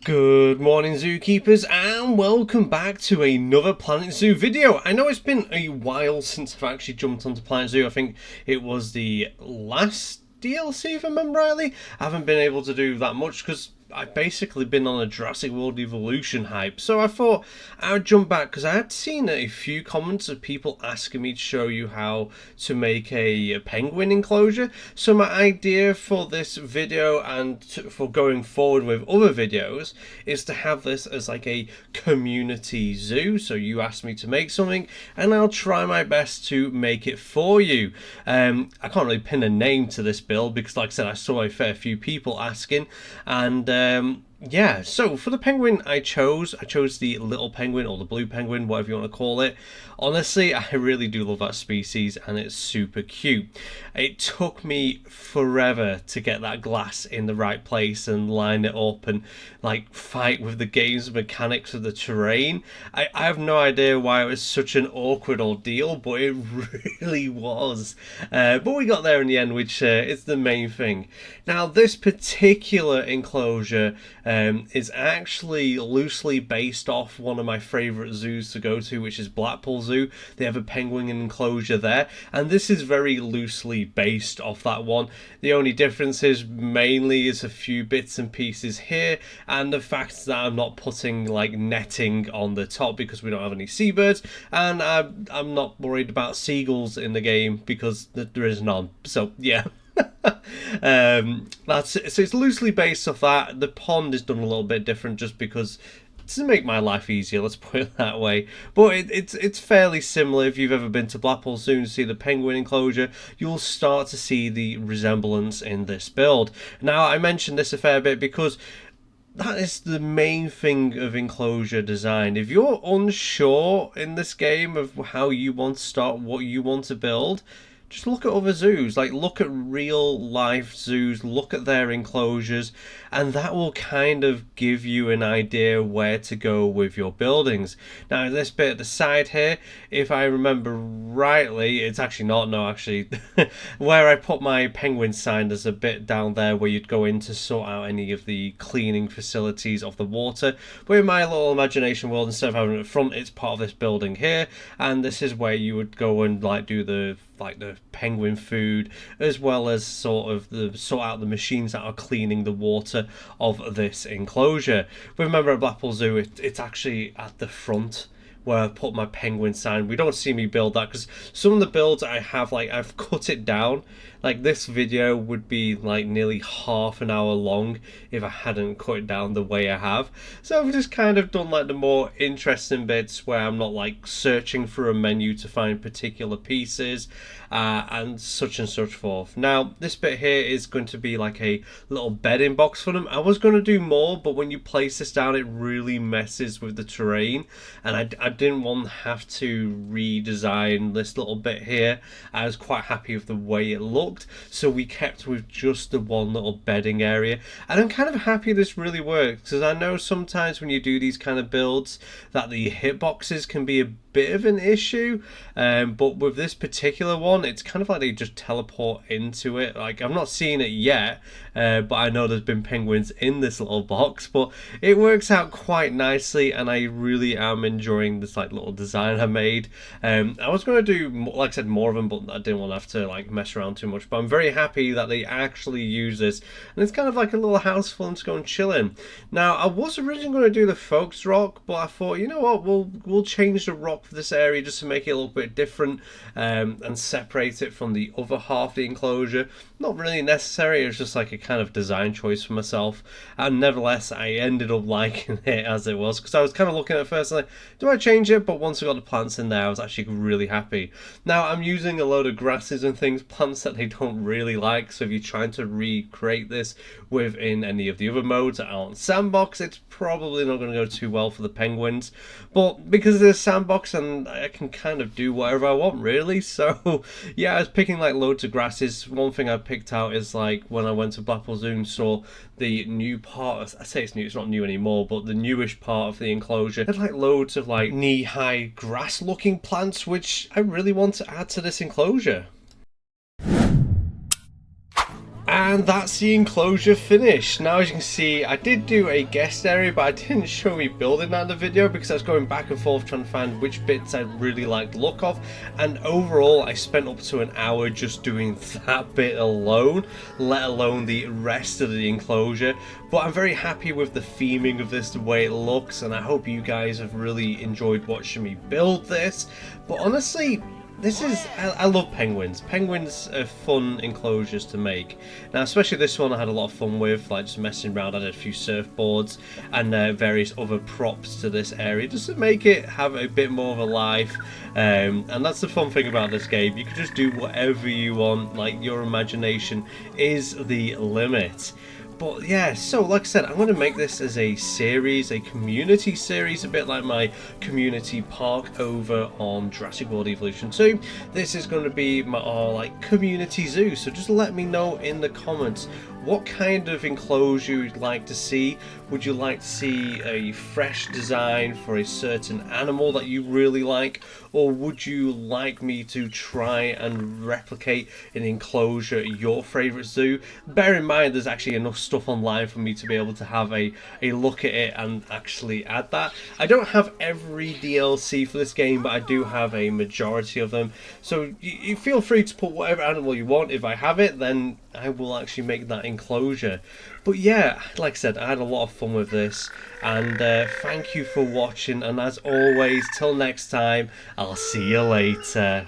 Good morning, zookeepers, and welcome back to another Planet Zoo video. I know it's been a while since I've actually jumped onto Planet Zoo. I think it was the last DLC, if I remember rightly. I haven't been able to do that much because I've basically been on a Jurassic World Evolution hype, so I thought I would jump back because I had seen a few comments of people asking me to show you how to make a penguin enclosure. So my idea for this video and for going forward with other videos is to have this as like a community zoo. So you asked me to make something and I'll try my best to make it for you. I can't really pin a name to this build because, like I said, I saw a fair few people asking, and yeah, so for the penguin I chose the little penguin, or the blue penguin, whatever you want to call it. Honestly, I really do love that species and it's super cute. It took me forever to get that glass in the right place and line it up and like fight with the game's mechanics of the terrain. I have no idea why it was such an awkward ordeal, but it really was. But we got there in the end, which is the main thing. Now, this particular enclosure is actually loosely based off one of my favourite zoos to go to, which is Blackpool Zoo. They have a penguin enclosure there, and this is very loosely based off that one. The only difference is mainly is a few bits and pieces here, and the fact that I'm not putting like netting on the top because we don't have any seabirds, and I'm not worried about seagulls in the game because there is none. So yeah. That's it. So it's loosely based off that. The pond is done a little bit different just because to make my life easier, let's put it that way. But it's fairly similar. If you've ever been to Blackpool Zoo and see the penguin enclosure, you'll start to see the resemblance in this build. Now, I mentioned this a fair bit because that is the main thing of enclosure design. If you're unsure in this game of how you want to start, what you want to build, just look at other zoos, like look at real life zoos, look at their enclosures, and that will kind of give you an idea where to go with your buildings. Now, this bit at the side here, if I remember rightly, it's actually not, no, actually, where I put my penguin sign, there's a bit down there where you'd go in to sort out any of the cleaning facilities of the water. But in my little imagination world, instead of having it at the front, it's part of this building here, and this is where you would go and like do the penguin food, as well as sort out the machines that are cleaning the water of this enclosure. But remember, at Blackpool Zoo, it's actually at the front where I put my penguin sign. We don't see me build that because some of the builds I have, like, I've cut it down. Like, this video would be like nearly half an hour long if I hadn't cut it down the way I have. So I've just kind of done like the more interesting bits where I'm not like searching for a menu to find particular pieces and such forth. Now, this bit here is going to be like a little bedding box for them. I was going to do more, but when you place this down, it really messes with the terrain, and I didn't want to have to redesign this little bit here. I was quite happy with the way it looked, so we kept with just the one little bedding area, and I'm kind of happy this really works because I know sometimes when you do these kind of builds that the hitboxes can be a bit of an issue, but with this particular one, it's kind of like they just teleport into it. Like, I'm not seeing it yet, but I know there's been penguins in this little box, but it works out quite nicely, and I really am enjoying this like little design I made. I was going to do, like I said, more of them, but I didn't want to have to like mess around too much. But I'm very happy that they actually use this, and it's kind of like a little house for them to go and chill in. Now, I was originally going to do the folks rock, but I thought, you know what, we'll change the rock for this area just to make it a little bit different, and separate it from the other half of the enclosure. Not really necessary, it was just like a kind of design choice for myself, and nevertheless I ended up liking it as it was, because I was kind of looking at first like, do I change it? But once I got the plants in there, I was actually really happy. Now, I'm using a load of grasses and things, plants that they don't really like, so if you're trying to recreate this within any of the other modes that aren't sandbox, it's probably not going to go too well for the penguins. But because there's sandbox and I can kind of do whatever I want, really. So yeah, I was picking like loads of grasses. One thing I picked out is like when I went to Blackpool Zoo and saw the new part, I say it's new, it's not new anymore, but the newish part of the enclosure had like loads of like knee-high grass looking plants, which I really want to add to this enclosure. And that's the enclosure finished. Now, as you can see, I did do a guest area, but I didn't show me building that in the video because I was going back and forth trying to find which bits I really liked the look of. And overall, I spent up to an hour just doing that bit alone, let alone the rest of the enclosure. But I'm very happy with the theming of this, the way it looks, and I hope you guys have really enjoyed watching me build this. But honestly, this is, I love penguins. Penguins are fun enclosures to make. Now, especially this one I had a lot of fun with, like just messing around. I did a few surfboards and various other props to this area just to make it have a bit more of a life. And that's the fun thing about this game. You can just do whatever you want, like your imagination is the limit. But yeah, so like I said, I'm going to make this as a series, a community series, a bit like my community park over on Jurassic World Evolution 2. This is going to be my like community zoo, so just let me know in the comments what kind of enclosure you'd like to see. Would you like to see a fresh design for a certain animal that you really like, or would you like me to try and replicate an enclosure at your favourite zoo? Bear in mind there's actually enough stuff online for me to be able to have a look at it and actually add that. I don't have every DLC for this game, but I do have a majority of them, so you feel free to put whatever animal you want. If I have it, then I will actually make that enclosure. But yeah, like I said, I had a lot of fun with this, and thank you for watching, and as always, till next time, I'll see you later.